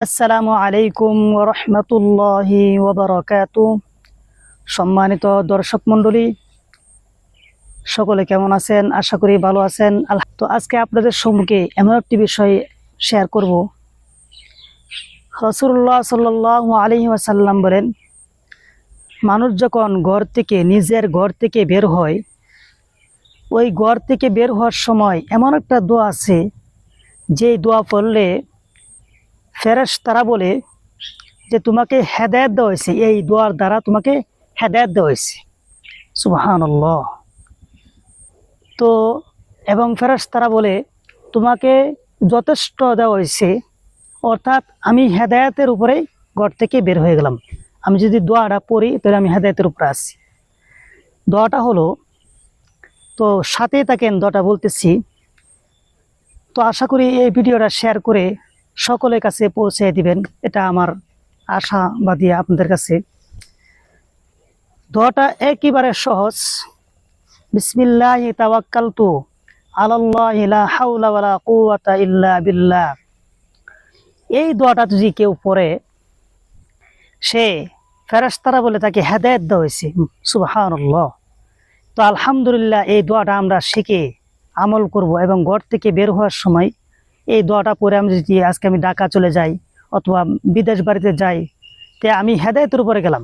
আসসালামু আলাইকুম ওয়া রাহমাতুল্লাহি ওয়া বারাকাতুহু। সম্মানিত দর্শক মণ্ডলী, সকলে কেমন আছেন? আশা করি ভালো আছেন। তো আজকে আপনাদের সম্মুখে এমন একটি বিষয় শেয়ার করব। রাসূলুল্লাহ সাল্লাল্লাহু আলাইহি ওয়াসাল্লাম বলেন, মানুষ যখন নিজের ঘর থেকে বের হয়, ওই ঘর থেকে বের হওয়ার সময় এমন একটা দোয়া আছে, যে দোয়া পড়লে ফেরেশতারা বলে যে তোমাকে হেদায়েত দেওয়া হয়েছে, এই দোয়ার দ্বারা তোমাকে হেদায়েত দেওয়া হয়েছে। সুবহানাল্লাহ। তো এবং ফেরেশতারা বলে তোমাকে যথেষ্ট দেওয়া হয়েছে, অর্থাৎ আমি হেদায়েতের উপরেই ঘর থেকে বের হয়ে গেলাম। আমি যদি দোয়াটা পড়ি তাহলে আমি হেদায়েতের উপরে আছি। দোয়াটা হলো, তো সাথেই থাকেন, দোয়াটা বলতেছি। তো আশা করি এই ভিডিওটা শেয়ার করে সকলের কাছে পৌঁছে দিবেন, এটা আমার আশাবাদী আপনাদের কাছে। দোয়াটা একেবারে সহজ। বিসমিল্লাহি তাওয়াক্কালতু আলাল্লাহি লা হাওলা ওয়ালা কুওয়াতা ইল্লা বিল্লাহ। এই দোয়াটা যদি কেউ পড়ে, সে ফেরেশতারা বলে তাকে হেদায়েত দেওয়া হয়েছে। সুবহানাল্লাহ। তো আলহামদুলিল্লাহ, এই দোয়াটা আমরা শিখে আমল করব এবং ঘর থেকে বের হওয়ার সময় এই দোয়াটা পড়ে আমি যদি আজকে ঢাকা চলে যাই অথবা বিদেশ বাড়িতে যাই, তে আমি হেদায়েতের উপরে গেলাম।